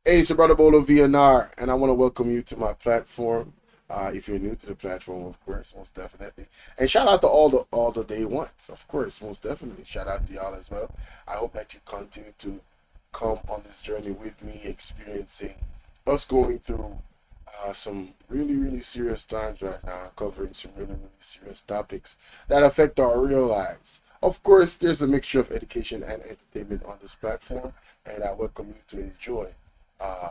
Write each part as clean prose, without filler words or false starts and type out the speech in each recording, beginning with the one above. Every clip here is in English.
Hey, it's your brother Bolo V&R, and I want to welcome you to my platform. If you're new to the platform, of course, most definitely. And shout out to all the day ones, of course, most definitely. Shout out to y'all as well. I hope that you continue to come on this journey with me, experiencing us going through some really serious times right now, covering some really serious topics that affect our real lives. Of course, there's a mixture of education and entertainment on this platform, and I welcome you to enjoy uh,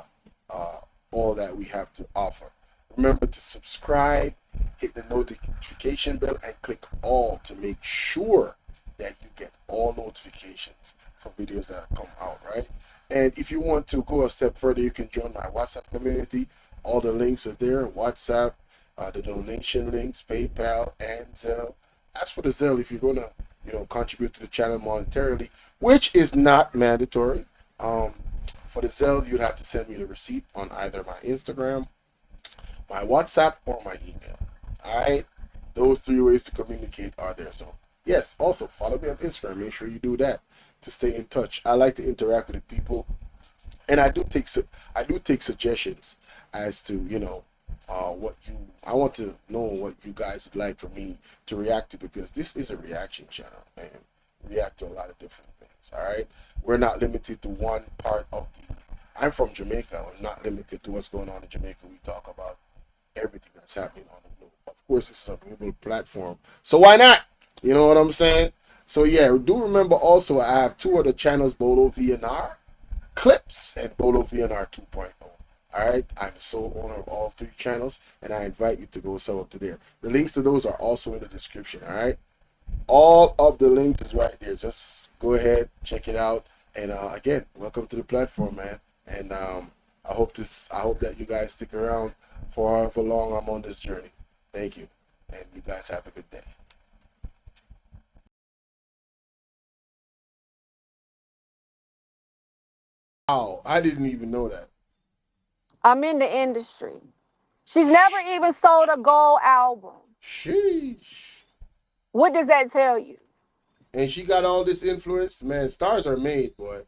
uh, all that we have to offer. Remember to subscribe, hit the notification bell, and click all to make sure that you get all notifications for videos that come out, right? And if you want to go a step further, you can join my WhatsApp community. All the links are there. WhatsApp, the donation links, PayPal, and Zelle. As for the Zelle, if you're gonna, contribute to the channel monetarily, which is not mandatory, um, for the Zelle, you'd have to send me the receipt on either my Instagram, my WhatsApp, or my email. All right, those three ways to communicate are there. So yes, also follow me on Instagram. Make sure you do that to stay in touch. I like to interact with the people, and I do take suggestions as to what you I want to know what you guys would like for me to react to, because this is a reaction channel and react to a lot of different things. All right, we're not limited to one part of the. I'm from Jamaica. We're not limited to what's going on in Jamaica. We talk about everything that's happening on the globe. Of course, this is a global platform, so why not? You know what I'm saying? So yeah, do remember also I have two other channels, Bolo V&R Clips and Bolo V&R 2.0. All right, I'm the sole owner of all three channels, and I invite you to go sub up to there. The links to those are also in the description. All right, all of the links is right there. Just go ahead, check it out, and again, welcome to the platform, man. And I hope that you guys stick around for however long I'm on this journey. Thank you, and you guys have a good day. Oh, I didn't even know that. I'm in the industry. She's never even sold a gold album. Sheesh. What does that tell you? And she got all this influence. Man, stars are made, boy.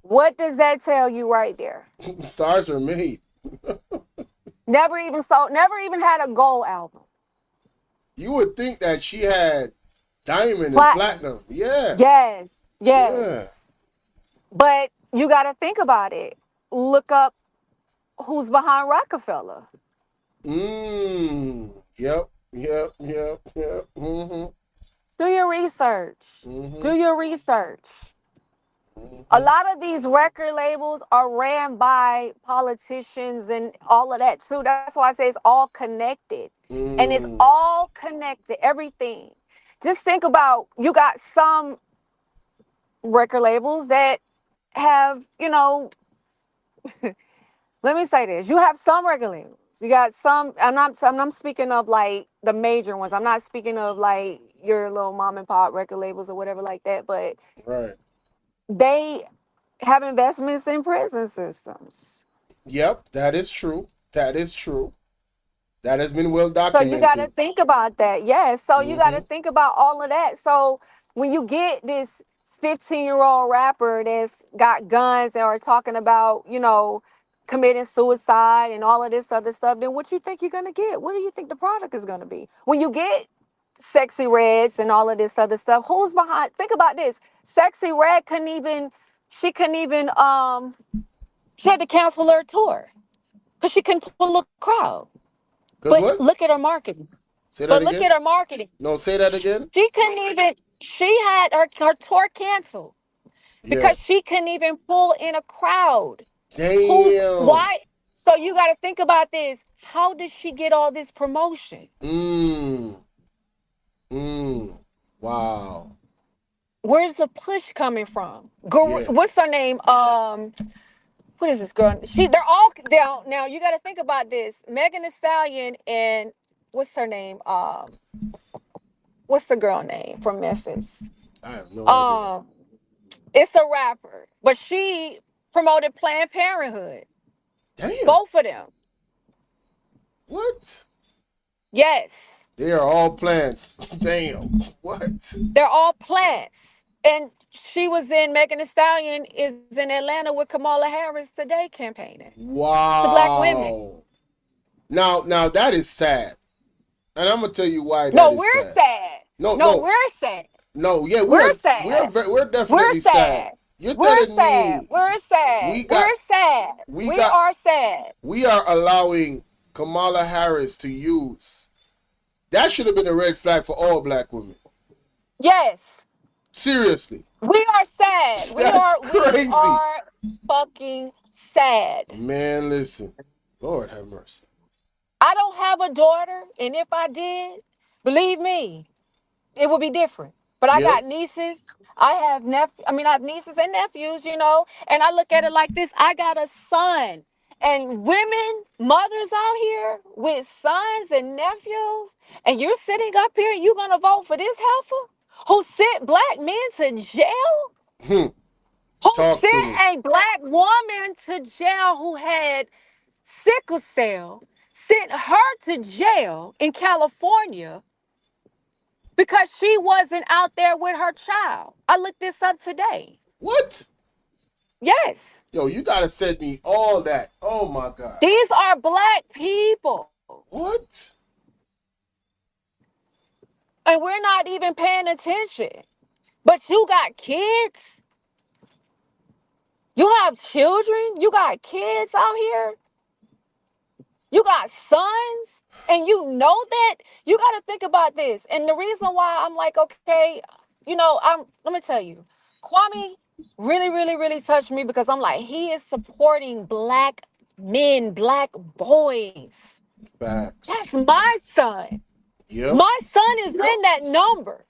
What does that tell you right there? Stars are made. Never even sold, never even had a gold album. You would think that she had diamond and platinum. Platinums. Yeah. Yes, yes. Yeah. But you got to think about it. Look up who's behind Rockefeller. Yep. Yep. Yep. Yep. Do your research. Mm-hmm. Do your research. A Mm-hmm. lot of these record labels are ran by politicians and all of that too. That's why I say it's all connected. And it's Mm. all connected, everything. Just think about you got some record labels that have, let me say this. You have some record labels. You got some, I'm not speaking of like the major ones. I'm not speaking of like your little mom and pop record labels or whatever like that, but Right. they have investments in prison systems. Yep. That is true. That is true. That has been well So you got to documented. think about that. Yes. So you got Mm-hmm. to think about all of that. So when you get this 15-year-old rapper that's got guns and are talking about, committing suicide and all of this other stuff, then what you think you're going to get? What do you think the product is going to be? When you get Sexy Reds and all of this other stuff, who's behind? Think about this. Sexy Red she had to cancel her tour because she couldn't pull a crowd. Cause But what? look at her marketing. Say that But look again. at her marketing. No, say that again. She couldn't even, she had her tour canceled Yeah. because she couldn't even pull in a crowd. Damn. Why? So you got to think about this. How did she get all this promotion? Mm. Mm. Wow. Where's the push coming from? Yeah. What's her name? What is this girl? They're all down now. You got to think about this. Megan Thee Stallion and what's her name? What's the girl name from Memphis? I have no idea. Um, it's a rapper, but she promoted Planned Parenthood. Damn. Both of them. What? Yes, They are all plants. Damn. What? they're all plants. And she was in Megan Thee Stallion is in Atlanta with Kamala Harris today campaigning to black women. Wow. Now that is sad, and I'm gonna tell you why that No, is we're sad. sad. No, No, no, we're sad. no. Yeah, we We're are. sad. We're We're definitely sad. sad. You're We're telling sad. me We're sad. we got We're sad. we We got are sad. we are allowing Kamala Harris to use. That should have been a red flag for all black women. Yes. Seriously, We are sad. that's We crazy. are fucking sad. Man, listen. Lord have mercy. I don't have a daughter, and if I did, believe me, it would be different. But I Yep. got nieces. I have nieces and nephews, and I look at it like this. I got a son. And women, mothers out here with sons and nephews, and you're sitting up here and you're gonna vote for this heifer who sent black men to jail? Hmm. Who Talk to sent me. a black woman to jail who had sickle cell, sent her to jail in California because she wasn't out there with her child. I looked this up today. What? Yes, Yo, you gotta send me all that. Oh my god. these are black people, What? and we're not even paying attention. But you got kids, you have children, you got kids out here, you got sons, and you know that. You got to think about this. And the reason why I'm like, okay, let me tell you, Kwame really, really, really touched me because I'm like, he is supporting black men, black boys. That's Facts. my son. Yep. My son is in that number.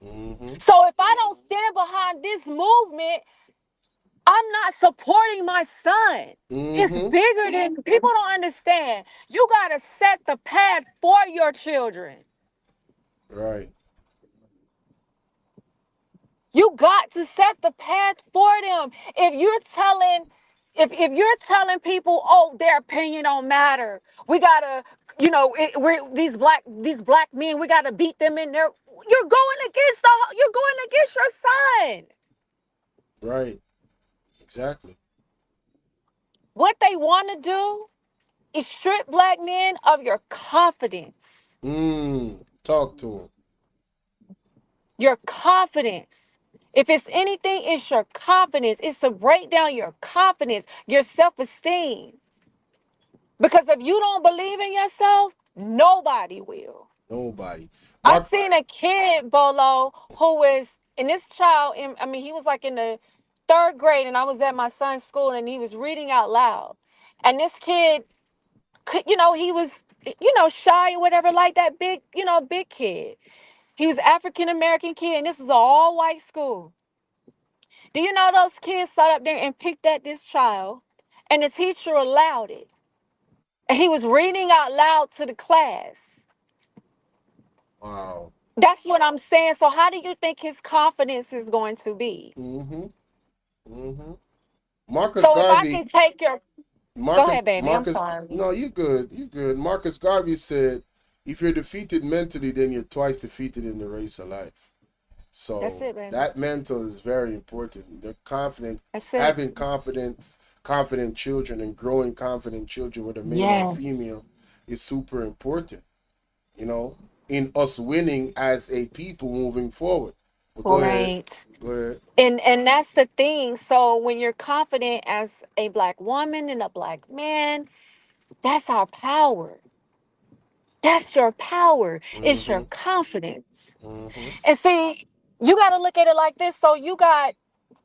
Mm-hmm. So if I don't stand behind this movement, I'm not supporting my son. It's Mm-hmm. bigger than people don't understand. You got to set the path for your children. Right. You got to set the path for them. If you're telling people, oh, their opinion don't matter. We gotta, we're these black men. We gotta beat them in there. You're going against your son. Right. Exactly. What they want to do is strip black men of your confidence. Talk to him. Your confidence. If it's anything, it's your confidence. It's to break down your confidence, your self esteem. Because if you don't believe in yourself, nobody will. Nobody. I Mark. seen a kid, Bolo, who was, and this child, he was like in the third grade, and I was at my son's school, and he was reading out loud. And this kid, he was, shy or whatever, like that big kid. He was African American kid, and this is an all white school. Do you know those kids sat up there and picked at this child, and the teacher allowed it, and he was reading out loud to the class. Wow. That's what I'm saying. So how do you think his confidence is going to be? Mm-hmm. Mm-hmm. Marcus So if I Garvey. can take your, go Marcus. ahead, baby. I'm Marcus. sorry. No, you good. You good. Marcus Garvey said, "If you're defeated mentally, then you're twice defeated in the race of life." That's So it, baby. that mental is very important. The confident, That's it. having confidence, confident children, and growing confident children, whether male or female, Yes. is super important. You know, in us winning as a people moving forward. But go ahead. Right. Go ahead. And that's the thing. So when you're confident as a black woman and a black man, that's our power. That's your power. It's your Mm-hmm. confidence. Mm-hmm. And see, you got to look at it like this. So you got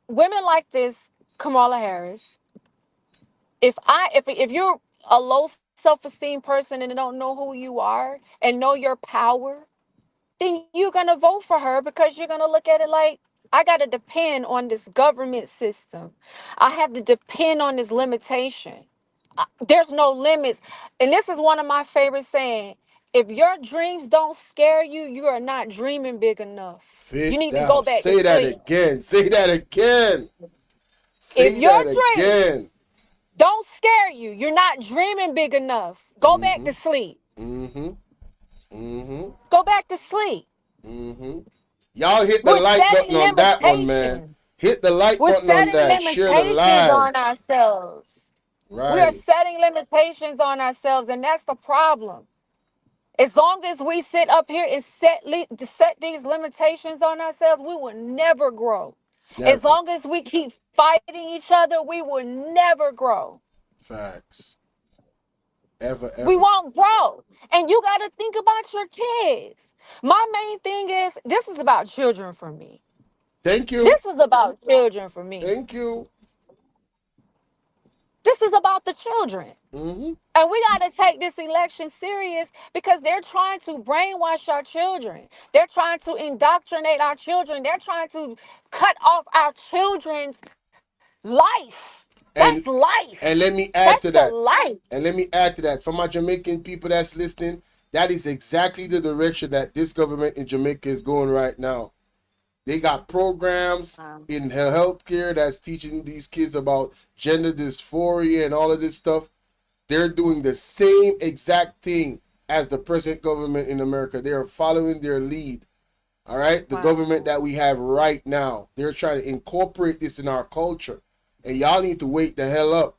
women like this, Kamala Harris. If you're a low self-esteem person and don't know who you are and know your power, then you're gonna vote for her because you're gonna look at it like, I gotta depend on this government system. I have to depend on this limitation. There's no limits. And this is one of my favorite saying. If your dreams don't scare you, you are not dreaming big enough. You Fit need to go down. back to Say that sleep. again. Say that again. If Say your that again. dreams don't scare you, you're not dreaming big enough. Go back Mm-hmm. to sleep. Mm-hmm. Mm-hmm. Go back to sleep. Mm-hmm. Y'all hit the We're like button setting on that one, man. limitations. Hit the like We're button on setting that. Share the limitations live. on ourselves. We are Right. setting limitations on ourselves, and that's the problem. As long as we sit up here and set these limitations on ourselves, we will never grow. As Never. long as we keep fighting each other, we will never grow. Facts. Ever, We ever. won't grow. And you got to think about your kids. My main thing is this is about children for me. Thank you. This is about children for me. Thank you. This is about the children. Mm-hmm. And we got to take this election serious because they're trying to brainwash our children. They're trying to indoctrinate our children. They're trying to cut off our children's life. That's And life. and let me That's add to the that. life. And let me add to that. For my Jamaican people that's listening, that is exactly the direction that this government in Jamaica is going right now. They got programs in healthcare that's teaching these kids about gender dysphoria and all of this stuff. They're doing the same exact thing as the present government in America. They are following their lead. All right, the government Wow. that we have right now, they're trying to incorporate this in our culture, and y'all need to wake the hell up.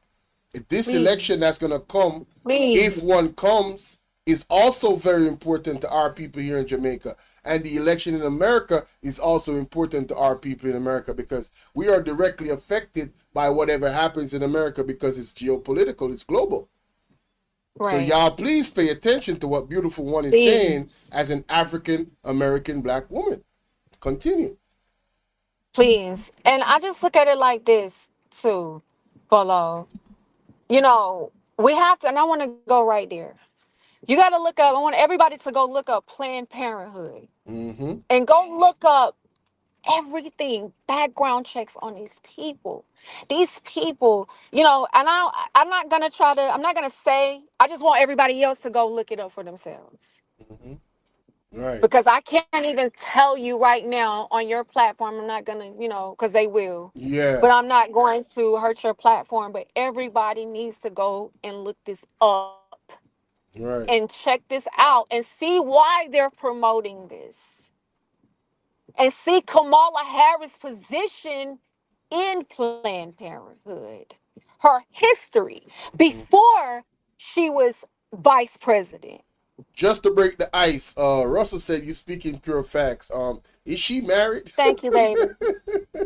This election Please. that's gonna come, if Please. one comes, is also very important to our people here in Jamaica. And the election in America is also important to our people in America because we are directly affected by whatever happens in America because it's geopolitical, it's global. So Right. y'all please pay attention to what Beautiful One is saying Please. as an African American black woman. Continue. Please. And I just look at it like this too, Bolo. You know, we have to, and I want to go right there. You got to look up, I want everybody to go look up Planned Parenthood Mm-hmm. and go look up everything, background checks on these people. These people, and I'm not going to I'm not going to say, I just want everybody else to go look it up for themselves. Mm-hmm. Right. Because I can't even tell you right now on your platform. I'm not gonna, because they will. Yeah. But I'm not going to hurt your platform. But everybody needs to go and look this up and Right. check this out and see why they're promoting this. And see Kamala Harris' position in Planned Parenthood. Her history Mm-hmm. before she was vice president. Just to break the ice, Russell said you speaking pure facts. Is she married? Thank you, baby.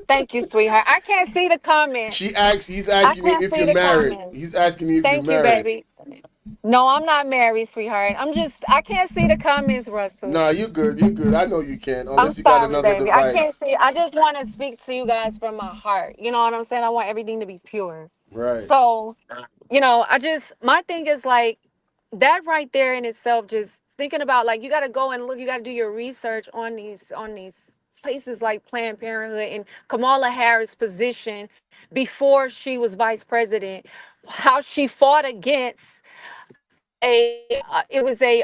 Thank you, sweetheart. I can't see the She comments. asks. He's I asking you can't if see you're the married. comments. He's asking you if you're Thank you, married. baby. No, I'm not married, sweetheart. I can't see the comments, Russell. Nah, you good. You good. I know you can. I'm Unless you got sorry, another baby. I can't device. see. I just want to speak to you guys from my heart. You know what I'm saying? I want everything to be pure. Right. So, my thing is like that right there in itself, just thinking about like, you got to go and look, you got to do your research on these places like Planned Parenthood and Kamala Harris' position before she was vice president, how she fought against it was a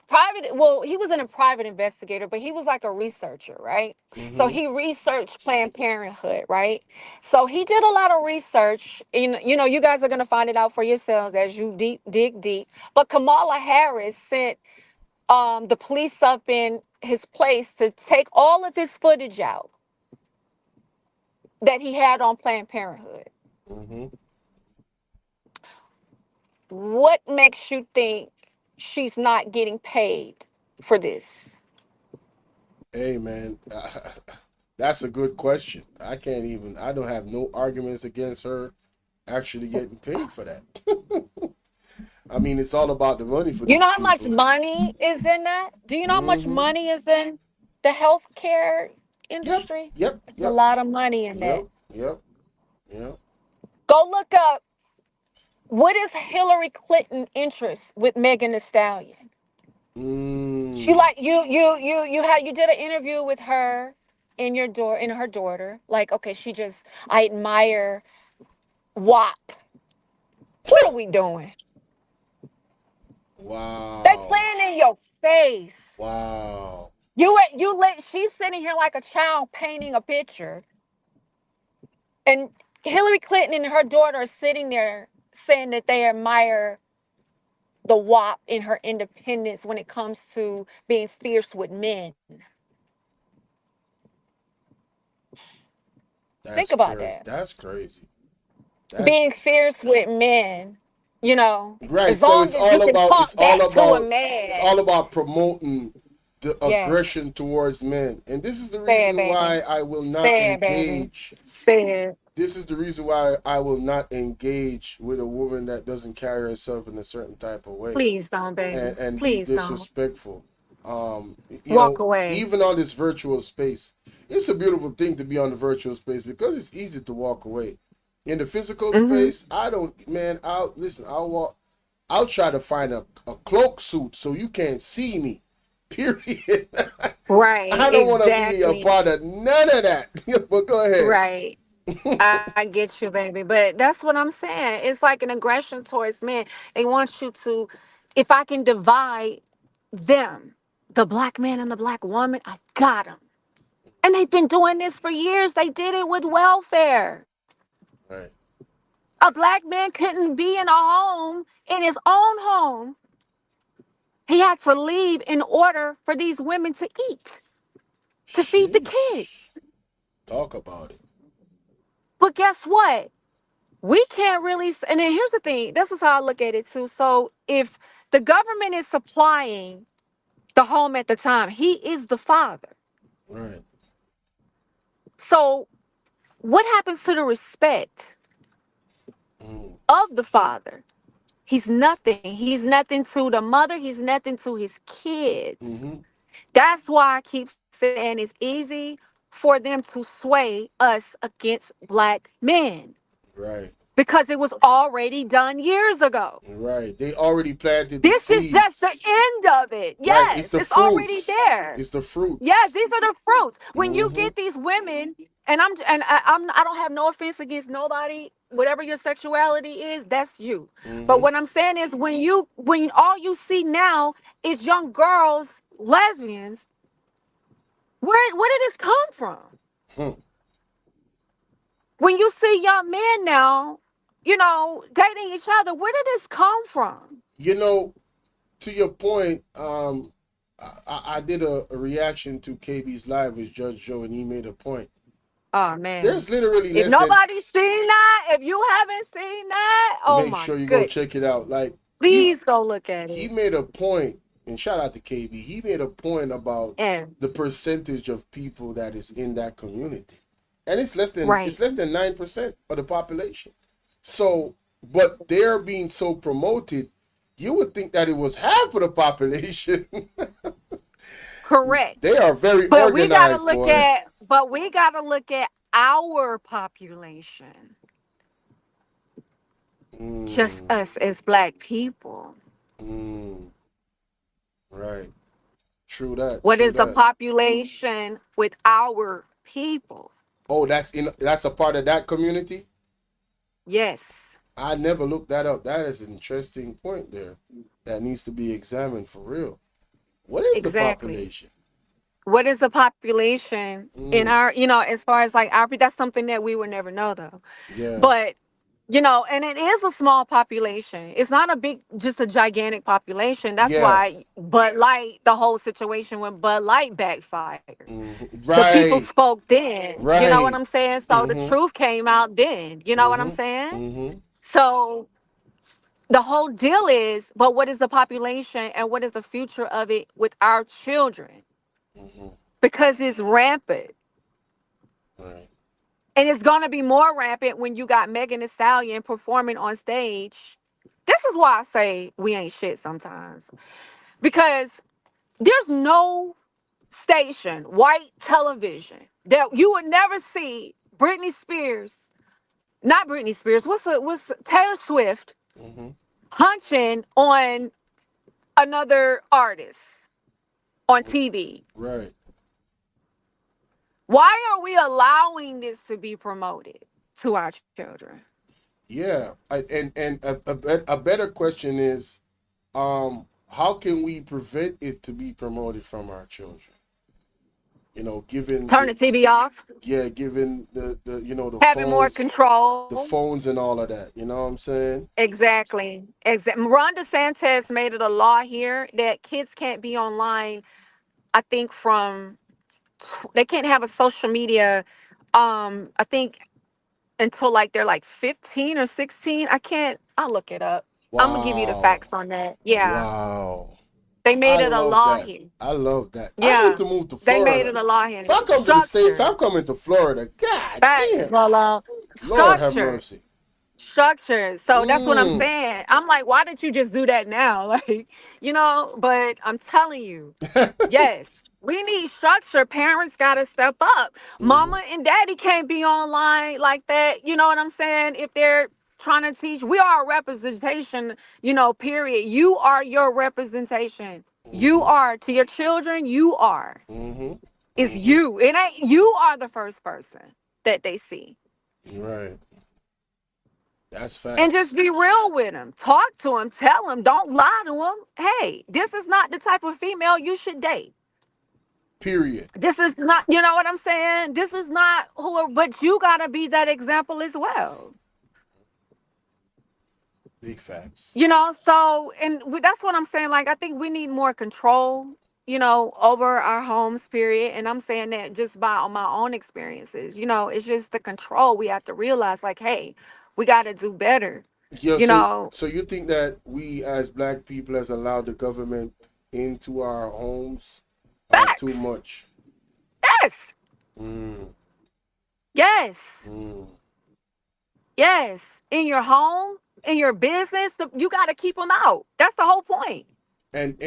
private, well, he wasn't a private investigator, but he was like a researcher, right? So Mm-hmm. he researched Planned Parenthood, right? So he did a lot of research, and you guys are going to find it out for yourselves as you dig deep. But Kamala Harris sent the police up in his place to take all of his footage out that he had on Planned Parenthood. Mm-hmm. What makes you think she's not getting paid for this? Hey, man. That's a good question. I can't even. I don't have no arguments against her actually getting paid for that. I mean, it's all about the money for You know these how much people. money is in that? Do you know how much Mm-hmm. money is in the healthcare Yep. industry? Yep. It's a Yep. lot of money in Yep. that. Yep. Yep. Go look up what is Hillary Clinton interest with Megan Thee Stallion. She Mm. like you did an interview with her in her daughter. Like, okay, I admire WAP. What are we doing? They Wow. playing in your face. Wow. She's sitting here like a child painting a picture. And Hillary Clinton and her daughter are sitting there saying that they admire the WAP in her independence when it comes to being fierce with men. Think That's about crazy. that. That's crazy. That Being fierce with men, you know, right. as So long as you can talk back to a it's man. all about promoting the aggression Yes. towards men. And this is the Say it, reason baby. why I will not Say it, baby. engage. Say it. This is the reason why I will not engage with a woman that doesn't carry herself in a certain type of way Please don't, baby. and be Please don't. disrespectful. Walk away. Even on this virtual space, it's a beautiful thing to be on the virtual space because it's easy to walk away. In the physical Hmm. space, I don't, man. I'll listen. I'll walk. I'll try to find a cloak suit so you can't see me. Period. Right. I don't want to be a Exactly. part of none of that. But go ahead. Right. I get you, baby. But that's what I'm saying. It's like an aggression towards men. They want you to, if I can divide them, the black man and the black woman, I got them. And they've been doing this for years. They did it with welfare. Right. A black man couldn't be in a home, in his own home. He had to leave in order for these women to eat, to feed the Sheesh. kids. Talk about it. But guess what? We can't really, and then here's the thing, this is how I look at it too. So if the government is supplying the home at the time, he is the father. Right. So what happens to the respect Mm. of the father? He's nothing. He's nothing to the mother. He's nothing to his kids. Mm-hmm. That's why I keep saying it's easy for them to sway us against black men Right. because it was already done years ago. Right. They already planted the This is just the seeds. end of it. Right. It's Yes, the it's already fruits. there. It's the Yes, fruits. these are the fruits. When you Mm-hmm. get these women, I don't have no offense against nobody. Whatever your sexuality is, that's you. But Mm-hmm. what I'm saying is, when all you see now is young girls, lesbians, where did this come from? Hmm. When you see young men now, dating each other, where did this come from? You know, to your point, I did a reaction to KB's live with Judge Joe, and he made a point. Oh man. There's literally If less than. nobody's seen that, if you haven't seen that, oh Make my sure you go check it goodness. out. Like Please go look at he it. made a point, and shout out to KB. He made a point about And the percentage of people that is in that community, and right. it's less than 9% of the population. So, but they're being so promoted, you would think that it was half of the population. They Correct. are very But we gotta organized, look boy. at but we gotta look at our population. Just Mm, us as black people. mm, right. True that. What True is the that. population with our people? Oh, that's a part of that community. Yes, I never looked that up. That is an interesting point there that needs to be examined for real. What is the exactly. population? What is the population in Mm, our, as far as like our, that's something that we would never know though. yeah, But and it is a small population. It's not a big, just a gigantic population. That's yeah. why Bud Light, the whole situation when Bud Light backfired. The people Right, spoke then. You know what I'm right. saying? So the Mm-hmm, truth came out then. You know what I'm mm-hmm, saying? mm-hmm, So the whole deal is, but what is the population and what is the future of it with our children? mm-hmm. Because it's rampant. Right. And it's gonna be more rampant when you got Megan Thee Stallion performing on stage. This is why I say we ain't shit sometimes. Because there's no station, white television, that you would never see Britney Spears, not Britney Spears, what's Taylor Swift Mm-hmm. hunching on another artist on TV. Right. Why are we allowing this to be promoted to our children? Yeah. A better question is, how can we prevent it to be promoted from our children? Given Turn the TV off, given the having more phones, control. the phones and all of that. You know what I'm saying? Exactly. Ron DeSantis made it a law here that kids can't be online. I think they can't have a social media I think until like they're like 15 or 16. I can't. I'll look it up. I'm gonna give you the Wow. facts on that. Yeah, Wow. they made I it a love law that. here. I love that. I need Yeah, to move to they made it Florida. a law If here. I come to the States, I'm Structure, coming to Florida. God facts, damn. Bolo. Lord have Structure. mercy. Structure. So that's what I'm Mm. saying. I'm like, why didn't you just do that now? Like, but I'm telling you, yes, we need structure. Parents got to step up. Mm-hmm. Mama and daddy can't be online like that. You know what I'm saying? If they're trying to teach, we are a representation, period. You are your representation. You Mm-hmm. are to your children, you are. Mm-hmm. It's Mm-hmm. you. It ain't you are the first person that they see. Right. That's And facts. just be real with them. Talk to them. Tell them. Don't lie to them. Hey, this is not the type of female you should date. Period. This is not, you know what I'm saying? This is not but you got to be that example as well. Big facts. So, and that's what I'm saying. Like, I think we need more control, over our homes, period. And I'm saying that just by on my own experiences. It's just the control we have to realize, like, hey, we got to do better, Yeah, you so know. so you think that we as black people has allowed the government into our homes too Facts. much? Yes. Mm, Yes. mm. Yes. In your home, in your business, you got to keep them out. That's the whole point. And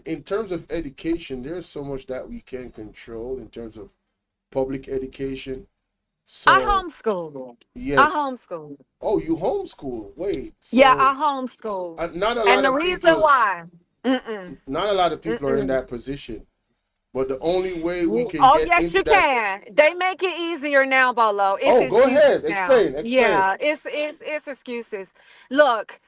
in terms of education, there's so much that we can control in terms of public education. I So homeschool. I yes. homeschool. Oh, you homeschool. Wait. Yeah, So I homeschool. not a And lot the of reason people why, mm-mm, not a lot of people are in mm-mm. that position. But the only way we can Oh, get yes, into you that. can. They make it easier now, Bolo. It's Oh, go ahead. excuses now. Explain. Explain. Yeah, it's excuses. Look,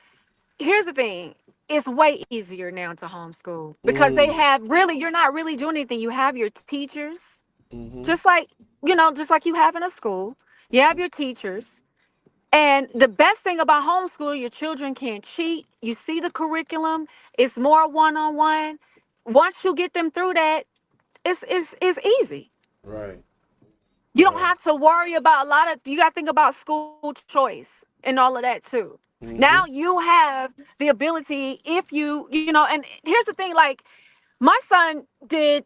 here's the thing. It's way easier now to homeschool because they Mm, have really, you're not really doing anything. You have your teachers, mm-hmm, just like you have in a school. You have your teachers. And the best thing about homeschool, your children can't cheat. You see the curriculum, it's more one on one. Once you get them through that, it's easy. right. You don't Right. have to worry about a lot of, you got to think about school choice and all of that too. Now Mm-hmm. you have the ability, if and here's the thing, like, my son did,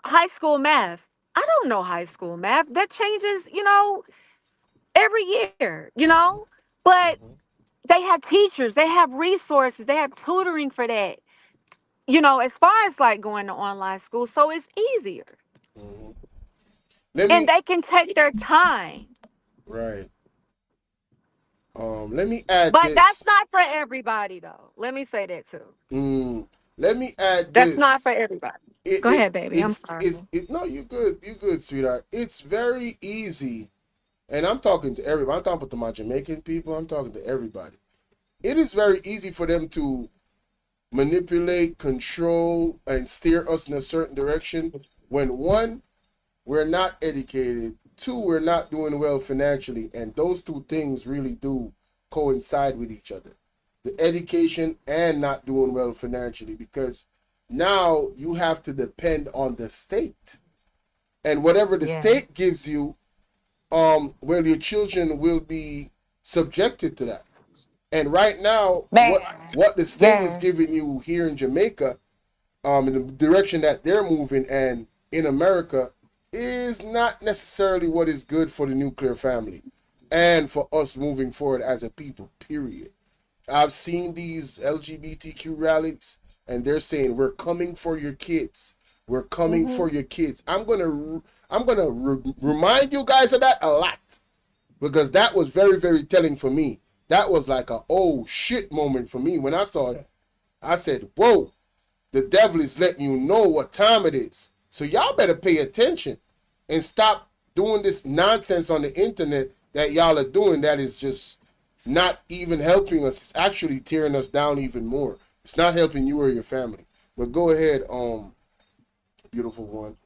high school math. I don't know high school math. That changes, every year, but Mm-hmm. they have teachers, they have resources, they have tutoring for that, as far as like going to online school. So it's easier Mm-hmm. Let and me they can take their time. right. Let me add But that's this. not for everybody, though. Let me say that too. Mm, let me add That's not for this. everybody. It Go it ahead, baby. I'm it's sorry. it's it. No, you good. You good, sweetheart. It's very easy, and I'm talking to everybody. I'm talking to my Jamaican people. I'm talking to everybody. It is very easy for them to manipulate, control, and steer us in a certain direction when one, we're not educated, two, we're not doing well financially, and those two things really do coincide with each other. The education and not doing well financially, because now you have to depend on the state. And whatever the Yeah. state gives you, well, your children will be subjected to that. And right now, Man. what the state is Yes. giving you here in Jamaica, in the direction that they're moving, and in America, is not necessarily what is good for the nuclear family and for us moving forward as a people. Period. I've seen these LGBTQ rallies, and they're saying we're coming for your kids. We're coming Hmm. for your kids. Remind you guys of that a lot, because that was very, very telling for me. That was like a oh shit moment for me when I saw that. I said, whoa, the devil is letting you know what time it is. So y'all better pay attention and stop doing this nonsense on the internet that y'all are doing, that is just not even helping us. It's actually tearing us down even more. It's not helping you or your family. But go ahead, beautiful one.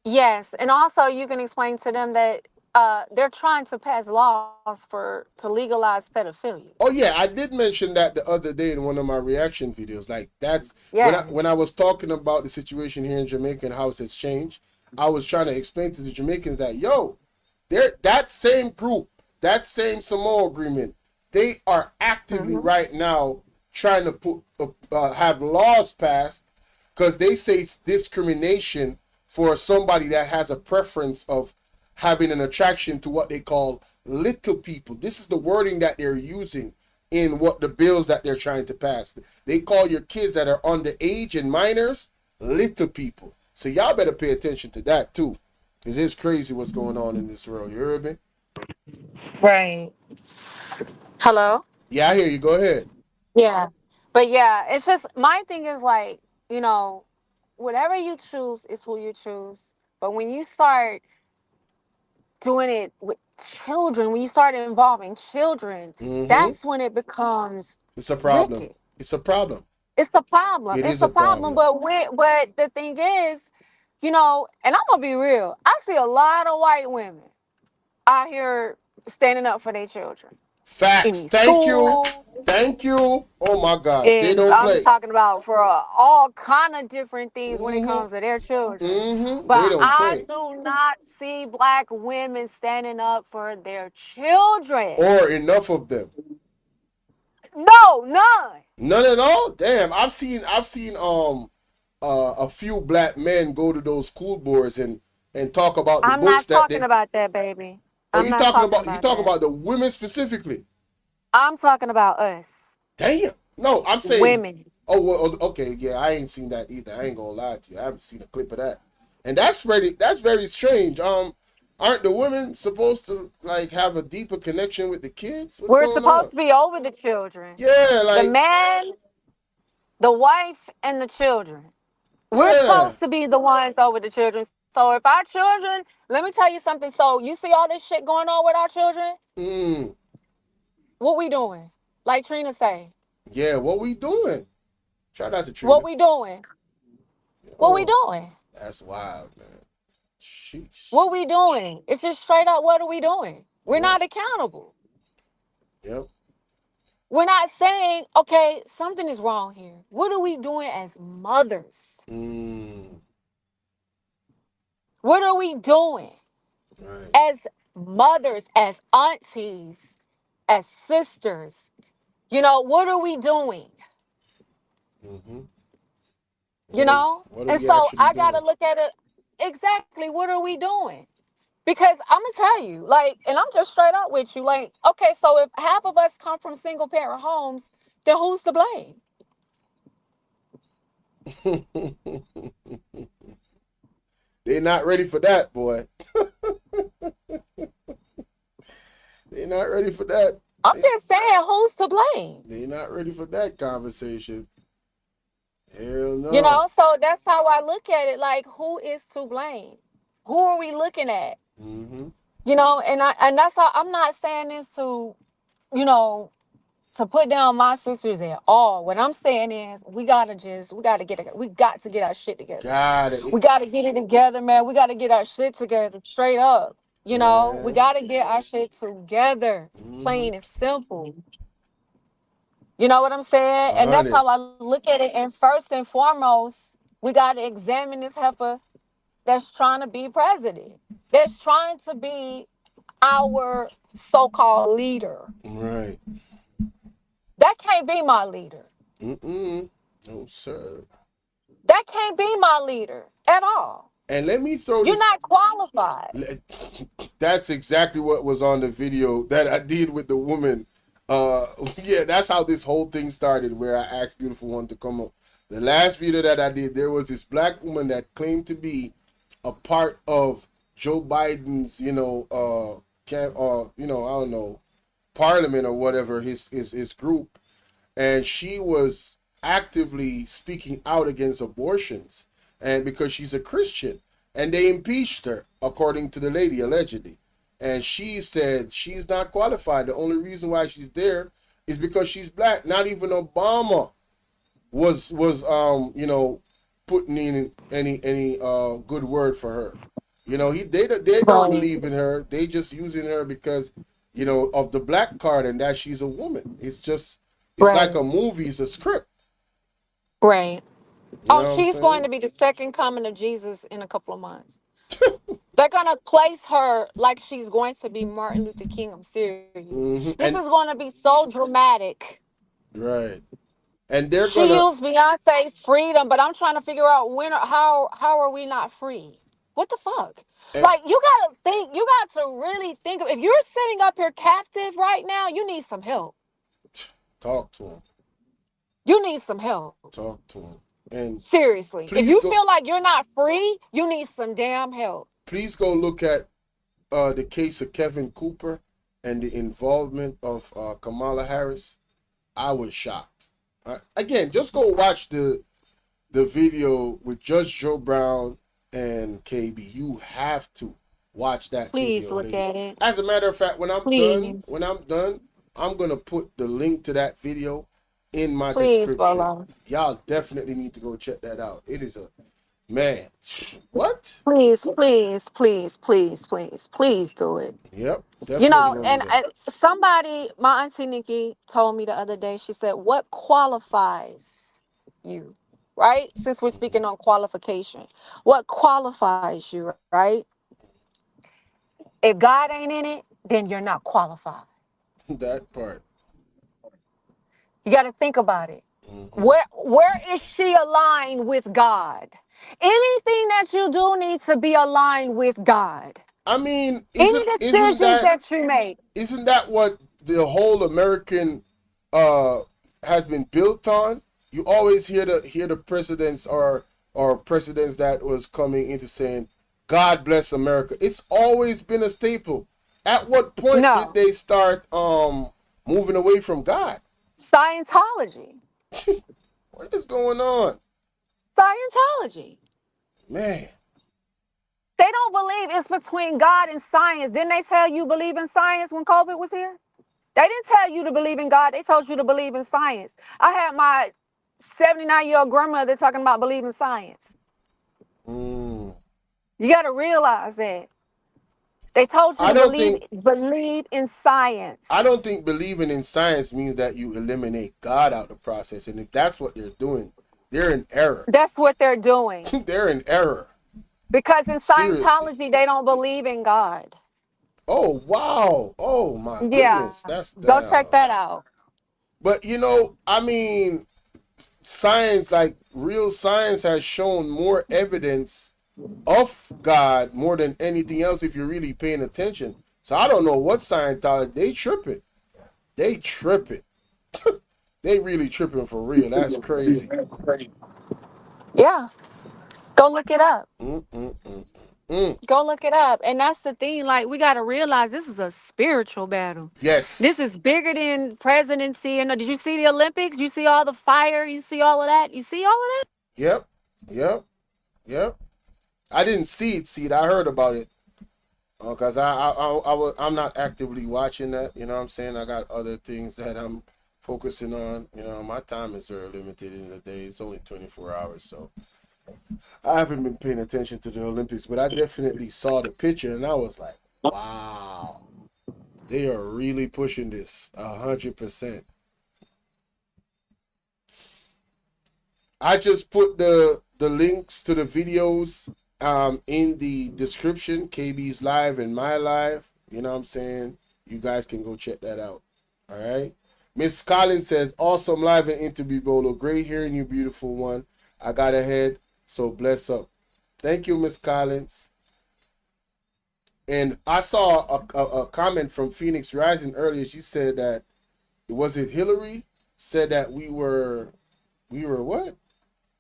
Yes, and also you can explain to them that they're trying to pass laws to legalize pedophilia. Oh yeah, I did mention that the other day in one of my reaction videos. Like that's when I Yes. was talking about the situation here in Jamaica and how it has changed. I was trying to explain to the Jamaicans that yo, that same group, that same Samoa agreement, they are actively Hmm. right now trying to put have laws passed because they say it's discrimination for somebody that has a preference of having an attraction to what they call little people. This is the wording that they're using in what the bills that they're trying to pass. They call your kids that are underage and minors little people. So y'all better pay attention to that too. Cause it's crazy what's going on in this world. You heard me? Right. Hello? Yeah, I hear you. Go ahead. Yeah. But yeah, it's just my thing is like, you know, whatever you choose is who you choose. But when you start doing it with children, when you start involving children, Mm-hmm. that's when it becomes It's a problem. wicked. It's a problem. It's a problem. It It's is a a problem. problem. But the thing is, and I'm gonna be real. I see a lot of white women out here standing up for their children in Facts. these Thank you. schools, Thank you. Oh my God. They and don't I'm play. talking about for all kind of different things when it Mm-hmm. comes to their children. Mm-hmm. They But don't I play. do not see black women standing up for their children. Or enough of them. No, none. None at all. Damn. I've seen a few black men go to those school boards and talk about the I'm books not that talking they. about that, baby. Oh, I'm you not talking talking about you about talk that. about the women specifically? I'm talking about us, Damn. No, I'm saying. women. Oh well. Okay. Yeah, I ain't seen that either. I ain't gonna lie to you. I haven't seen a clip of that, and that's very strange. Aren't the women supposed to like have a deeper connection with the kids? What's We're going supposed on? to be over the children. Yeah. The Like. man, the wife, and the children. We're Yeah. supposed to be the ones over the children. So if our children, let me tell you something. So you see all this shit going on with our children? Mm. What we doing? Like Trina say. Yeah. What we doing? Shout out to What Trina. we doing? What we Oh, doing? that's wild, man. Sheesh. What we doing? It's just straight up what are we doing? We're Yep. not accountable. Yep. We're not saying, okay, something is wrong here. What are we doing as mothers? Mm. What are we doing Right. as mothers, as aunties, as sisters? What are we doing? Mm-hmm. You know? What are And we so actually I got to doing? look at it exactly. What are we doing? Because I'm going to tell you, like, and I'm just straight up with you, like, okay, so if half of us come from single parent homes, then who's to blame? They're not ready for that, boy. They're not ready for that. I'm They, just saying, who's to blame? they're not ready for that conversation. Hell no. So that's how I look at it. Like, who is to blame? Who are we looking at? Mm-hmm. And that's how I'm not saying this you know, to put down my sisters at all. What I'm saying is we got to get our shit together. Got it. We gotta get it together, man. We gotta get our shit together straight up. We Man. gotta get our shit together. Mm-hmm. Plain and simple. You know what I'm saying? And that's 100. how I look at it. And first and foremost, we gotta examine this heifer that's trying to be president. That's trying to be our so-called leader. Right. That can't be my leader. Mm-mm. No, sir. That can't be my leader at all. And let me throw You're this. not qualified. That's exactly what was on the video that I did with the woman. Yeah, that's how this whole thing started, where I asked Beautiful One to come up. The last video that I did, there was this black woman that claimed to be a part of Joe Biden's, I don't know, parliament or whatever, his group, and she was actively speaking out against abortions, and because she's a Christian, and they impeached her, according to the lady, allegedly. And she said she's not qualified. The only reason why she's there is because she's black. Not even Obama was putting in any good word for her. They don't Right. believe in her. They just using her because of the black card and that she's a woman. It's like Right. a movie. It's a script. Right. You Oh, know what I'm she's going saying? to be the second coming of Jesus in a couple of months. They're gonna place her like she's going to be Martin Luther King. I'm serious. This is And gonna be so dramatic. right, and they're She gonna used Beyonce's freedom, but I'm trying to figure out when, how are we not free? What the fuck? eh, Like, you gotta think. You got to really think of, if you're sitting up here captive right now, you need some help. talk to him, You need some help. talk to him, and Seriously. If please you go, feel like you're not free, you need some damn help. please go look at the case of Kevin Cooper and the involvement of Kamala Harris. I was shocked. Again, just go watch the video with Judge Joe Brown and KB. You have to watch that Please video, look lady. at it. As a matter of fact, when Please. I'm done, I'm gonna put the link to that video in my Please, description. Bolo. Y'all definitely need to go check that out. It is a man. What? Please, please, please, please, please, please do it. Yep, You definitely know, gonna do and that. somebody, my auntie Nikki, told me the other day. She said, "What qualifies you?" Right? Since we're speaking on qualification, what qualifies you? Right? If God ain't in it, then you're not qualified. That part. You got to think about it. Hmm. Where is she aligned with God? Anything that you do needs to be aligned with God. I mean, Any isn't decisions that that you make. isn't that what the whole American uh has been built on? You always hear the presidents or presidents that was coming into saying, "God bless America." It's always been a staple. At what point did No. they start moving away from God? Scientology. What is going on? Scientology. Man, They don't believe it's between God and science. Didn't they tell you believe in science when COVID was here? They didn't tell you to believe in God. They told you to believe in science. I had my 79-year-old grandmother talking about believing science. mm. You got to realize that. They told you I to don't think believe in I science. don't think believing in science means that you eliminate God out of the process. And if that's what they're doing, they're in error. That's what they're doing. They're in error. Because in Seriously. Scientology, they don't believe in God. Oh wow. Oh my Yeah. goodness. That's Go check down. that out. But I mean, science, like real science, has shown more evidence of God more than anything else if you're really paying attention. So I don't know what Scientology they tripping. They tripping. They really tripping for real. That's crazy. Yeah. Go look it up. Mm, mm, mm, mm. Go look it up. And that's the thing. Like, we got to realize this is a spiritual battle. This Yes. is bigger than presidency. And did you see the Olympics? You see all the fire? You see all of that? You see all of that? Yep. Yep. Yep. I didn't see it. See it. I heard about it. Cause I'm not actively watching that. You know what I'm saying? I got other things that I'm focusing on. My time is very limited in the day. It's only 24 hours, so I haven't been paying attention to the Olympics. But I definitely saw the picture, and I was like, wow, they are really pushing this 100%. I just put the links to the videos in the description. KB's live and my live. You know what I'm saying? You guys can go check that out. All right. Miss Collins says, awesome live and interview, Bolo. Great hearing you, beautiful one. I got ahead, so bless up. Thank you, Miss Collins. And I saw a comment from Phoenix Rising earlier. She said that, was it Hillary? Said that we were what?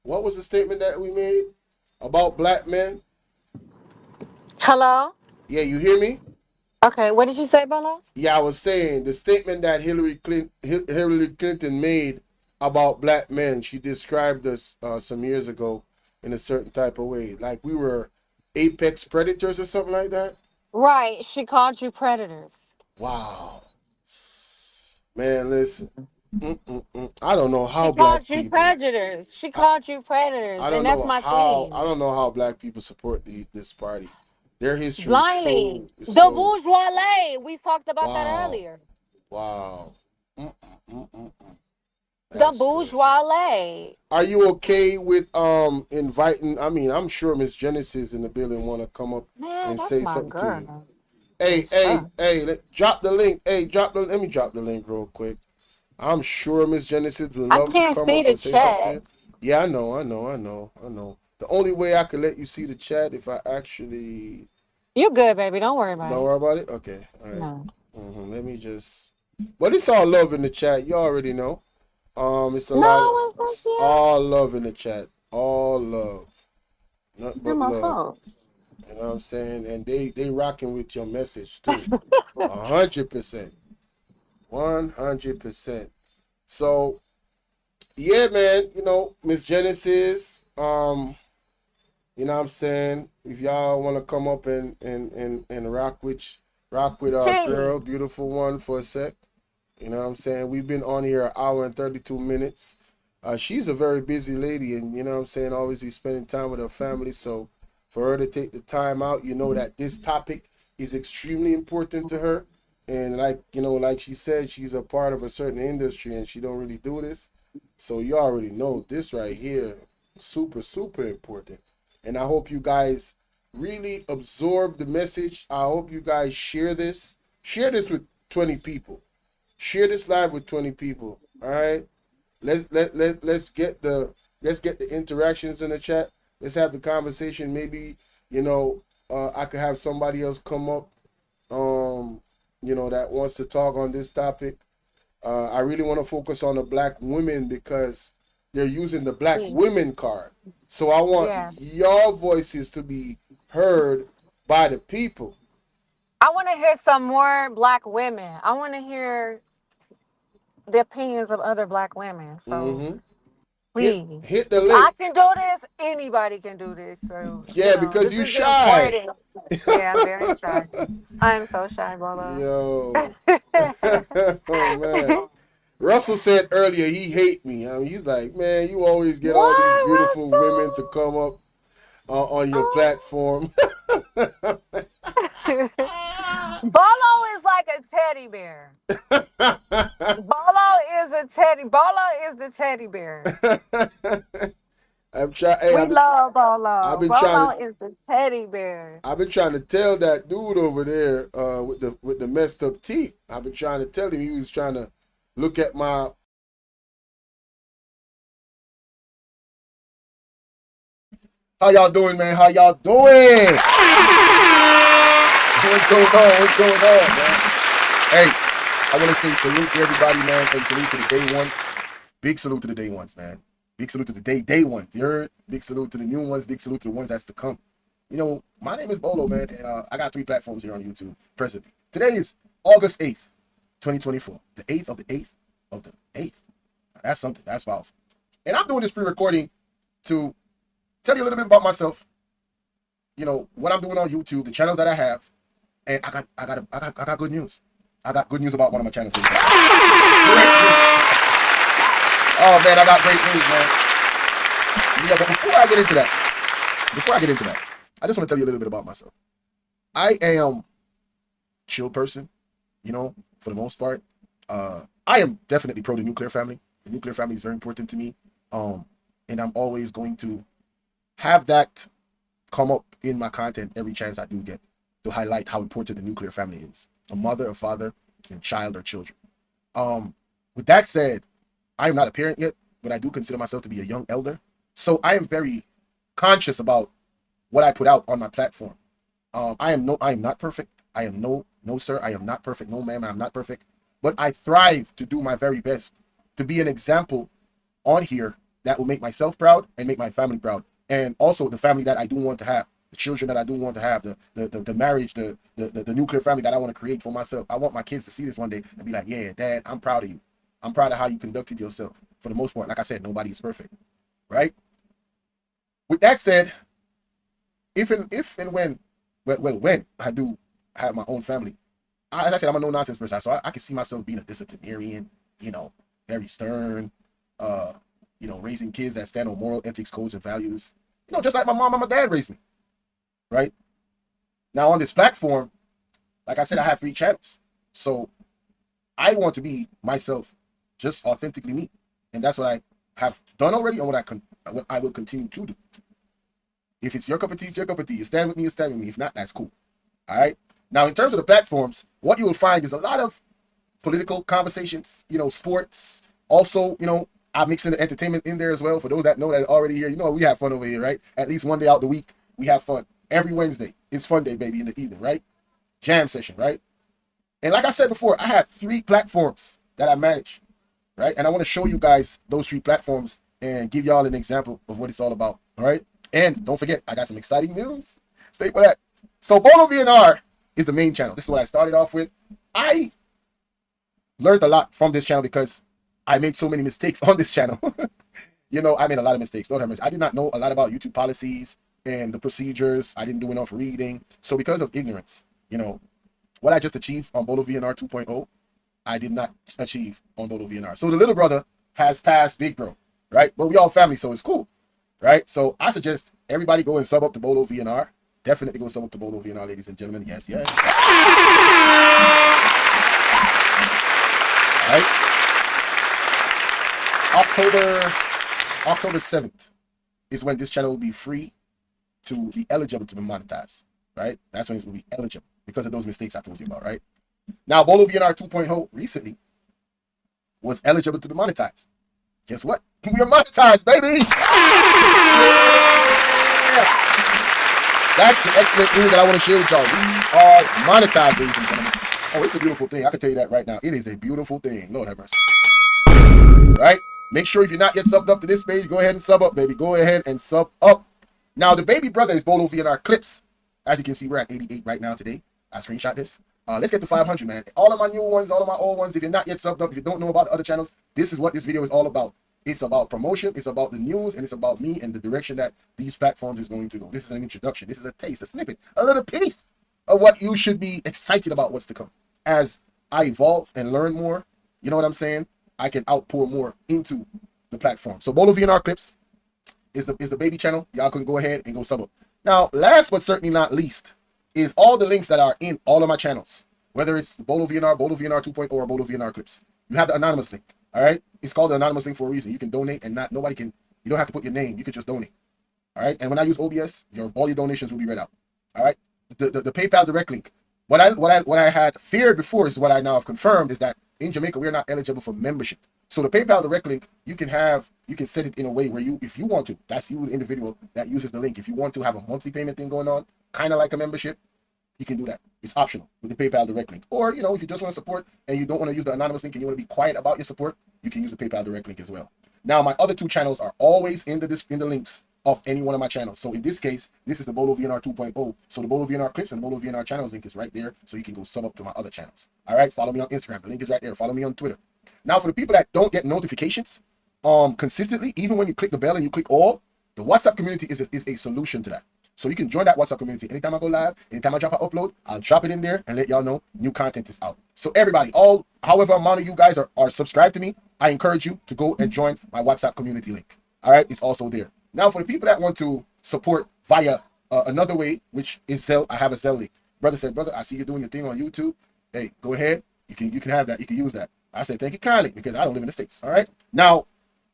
What was the statement that we made about black men? Hello? Yeah, you hear me? Okay, what did you say, Bella? Yeah, I was saying the statement that Hillary Clinton made about black men. She described us some years ago in a certain type of way, like we were apex predators or something like that. Right, she called you predators. Wow, man, listen. I don't know She how black called you people. predators. She I, called you predators, I and don't that's know my how. I thing. don't know how black people support this party. Their history is Blindly. so is The so bourgeoisie. We talked about that wow. earlier. Wow. Mm-mm-mm-mm. The That's crazy. bourgeois. Are you okay with inviting? I mean, I'm sure Miss Genesis in the building want to come up Man, and that's say my something to you. girl. For Hey, hey, sure. hey! Drop the link. Hey, drop the. Let me drop the link real quick. I'm sure Miss Genesis would I love to can't come see up the and say something. chat. Yeah, I know, I know, I know, I know. The only way I could let you see the chat if I actually You good, baby. Don't worry don't about it. worry about it. Okay, all right. No. Let me just. But it's all love in the chat. You already know. It's a lot of No, it's yeah. all love in the chat. All love, nothing They're but my love. folks. You know what I'm saying? And they rocking with your message too. 100%. 100%. So yeah, man. Miss Genesis. You know what I'm saying? If y'all want to come up and rock with our King. girl, beautiful one, for a sec. You know what I'm saying? We've been on here an hour and 32 minutes. She's a very busy lady, and you know what I'm saying, always be spending time with her family. So for her to take the time out, you know that this topic is extremely important to her. And like she said, she's a part of a certain industry and she don't really do this. So you already know this right here, super, super important. And I hope you guys really absorb the message. I hope you guys share this. Share this with 20 people. Share this live with 20 people. All right. Let's get the interactions in the chat. Let's have the conversation. Maybe I could have somebody else come up that wants to talk on this topic. I really want to focus on the black women because they're using the black women Peace. card. So I want Yeah. your voices to be heard by the people. I want to hear some more black women. I want to hear the opinions of other black women. So Mm-hmm. Hit please, the if link. I can do this, anybody can do this. So, Yeah, because this you is shy. important. Yeah, I'm very shy. I am so shy, Bolo. Yo. Oh man. Russell said earlier he hate me. I mean, he's like, man, you always get all these What, beautiful women to Russell? come up on your Oh. platform. Bolo is like a teddy bear. Bolo is the teddy bear. I'm trying. Hey, We love Bolo. been trying Bolo to. is the teddy bear. I've been trying to tell that dude over there with the messed up teeth. I've been trying to tell him he was trying to look at my. How y'all doing, man? How y'all doing? What's going on? What's going on, man? Hey, I want to say salute to everybody, man. Hey, salute to the day ones. Big salute to the day ones, man. Big salute to the day ones. You heard? Big salute to the new ones. Big salute to the ones that's to come. My name is Bolo, man, and I got 3 platforms here on YouTube presently. Today is August 8th, 2024. The 8th of the 8th of the 8th. That's something. That's powerful. And I'm doing this pre-recording to tell you a little bit about myself, what I'm doing on YouTube, the channels that I have, and I got good news. I got good news about one of my channels. Great news. Oh man, I got great news, man. Yeah, but before I get into that, I just want to tell you a little bit about myself. I am a chill person, for the most part. I am definitely pro the nuclear family. The nuclear family is very important to me. Um, and I'm always going to have that come up in my content every chance I do get to highlight how important the nuclear family is. A mother, a father, and child or children. Um, with that said, I am not a parent yet, but I do consider myself to be a young elder. So I am very conscious about what I put out on my platform. I am not perfect. I am no sir. I am not perfect. No ma'am, I'm not perfect. But I thrive to do my very best to be an example on here that will make myself proud and make my family proud, and also the family that I do want to have, the children that I do want to have, the marriage, the nuclear family that I want to create for myself. I want my kids to see this one day and be like, yeah, Dad, I'm proud of you. I'm proud of how you conducted yourself. For the most part, like I said, nobody is perfect, right? With that said, if and when I do have my own family, as I said, I'm a no nonsense person, so I can see myself being a disciplinarian, you know, very stern, uh, raising kids that stand on moral ethics, codes, and values, just like my mom and my dad raised me, right? Now on this platform, like I said, I have 3 channels, so I want to be myself, just authentically me. And that's what I have done already and what I will continue to do. If it's your cup of tea, it's your cup of tea. You stand with me, you stand with me. If not, that's cool. All right. Now, in terms of the platforms, what you will find is a lot of political conversations, sports. Also, I mix in the entertainment in there as well. For those that know that are already here, we have fun over here, right? At least one day out the week, we have fun. Every Wednesday, it's fun day, baby, in the evening, right? Jam session, right? And like I said before, I have 3 platforms that I manage, right? And I want to show you guys those 3 platforms and give y'all an example of what it's all about, all right? And don't forget, I got some exciting news. Stay for that. So Bolo V&R is the main channel. This is what I started off with. I learned a lot from this channel because I made so many mistakes on this channel. I made a lot of mistakes. Lord have mercy. I did not know a lot about YouTube policies and the procedures. I didn't do enough reading. So because of ignorance, what I just achieved on Bolo V&R 2.0, I did not achieve on Bolo V&R. So the little brother has passed big bro, right? But we all family, so it's cool, right? So I suggest everybody go and sub up to Bolo V&R. Definitely go sub up to Bolo V&R, ladies and gentlemen. Yes, yes. All right. October 7th is when this channel will be free to be eligible to be monetized, right? That's when it will be eligible because of those mistakes I told you about, right? Now, Bolo V&R 2.0 recently was eligible to be monetized. Guess what? We are monetized, baby! Yeah! That's the excellent news that I want to share with y'all. We are monetized, ladies and gentlemen. Oh, it's a beautiful thing. I can tell you that right now. It is a beautiful thing. Lord have mercy. Right? Make sure if you're not yet subbed up to this page, go ahead and sub up, baby. Go ahead and sub up. Now, the baby brother is Bolo V&R Clips. As you can see, we're at 88 right now today. I screenshot this. Let's get to 500, man. All of my new ones, all of my old ones, if you're not yet subbed up, if you don't know about the other channels, this is what this video is all about. It's about promotion, it's about the news, and it's about me and the direction that these platforms is going to go. This is an introduction. This is a taste, a snippet, a little piece of what you should be excited about what's to come. As I evolve and learn more, you know what I'm saying? I can outpour more into the platform. So Bolo V&R Clips is the baby channel. Y'all can go ahead and go sub up. Now, last but certainly not least, is all the links that are in all of my channels, whether it's Bolo V&R, Bolo V&R 2.0, or Bolo V&R Clips. You have the anonymous link, all right? It's called the anonymous link for a reason. You can donate and you don't have to put your name. You can just donate, all right? And when I use OBS, all your donations will be read out, all right? The PayPal direct link. What I had feared before is what I now have confirmed is that in Jamaica, we're not eligible for membership. So the PayPal direct link, you can set it in a way where if you want to, that's you, the individual that uses the link. If you want to have a monthly payment thing going on, kind of like a membership, you can do that. It's optional with the PayPal direct link. Or, if you just want to support and you don't want to use the anonymous link and you want to be quiet about your support, you can use the PayPal direct link as well. Now, my other 2 channels are always in the links of any one of my channels. So in this case, this is the Bolo V&R 2.0. So the Bolo V&R Clips and the Bolo V&R channels link is right there. So you can go sub up to my other channels. All right, follow me on Instagram. The link is right there. Follow me on Twitter. Now, for the people that don't get notifications consistently, even when you click the bell and you click all, the WhatsApp community is a solution to that. So you can join that WhatsApp community. Anytime I go live, anytime I drop an upload, I'll drop it in there and let y'all know new content is out. So everybody, however amount of you guys are subscribed to me, I encourage you to go and join my WhatsApp community link. All right, it's also there. Now, for the people that want to support via another way, which is Zelle, I have a Zelle link. Brother said, brother, I see you doing your thing on YouTube. Hey, go ahead. You can have that. You can use that. I said, thank you kindly, because I don't live in the States. All right. Now,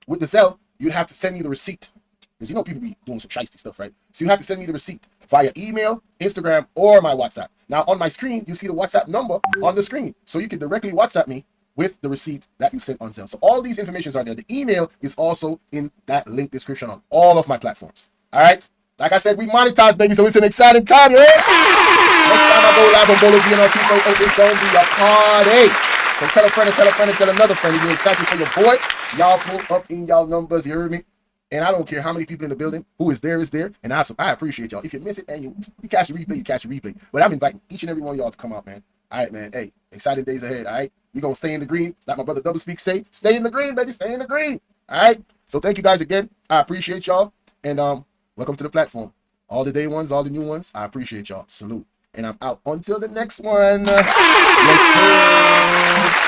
with the Zelle, you'd have to send me the receipt. Because people be doing some shiesty stuff, right? So you have to send me the receipt via email, Instagram, or my WhatsApp. Now, on my screen, you see the WhatsApp number on the screen. So you can directly WhatsApp me with the receipt that you sent on Zelle. So all these informations are there. The email is also in that link description on all of my platforms. All right? Like I said, we monetize, baby, so it's an exciting time, you heard? Next time I go live on Bolo V&R 2.0, it's going to be a party. So tell a friend and tell a friend and tell another friend. If you're excited for your boy, y'all pull up in y'all numbers, you heard me? And I don't care how many people in the building, who is there. And I appreciate y'all. If you miss it and you catch a replay, you catch a replay. But I'm inviting each and every one of y'all to come out, man. All right, man. Hey, exciting days ahead, all right? We're going to stay in the green. Like my brother Double Speak say, stay in the green, baby. Stay in the green. All right? So thank you guys again. I appreciate y'all. And welcome to the platform. All the day ones, all the new ones, I appreciate y'all. Salute. And I'm out until the next one. Yes, sir.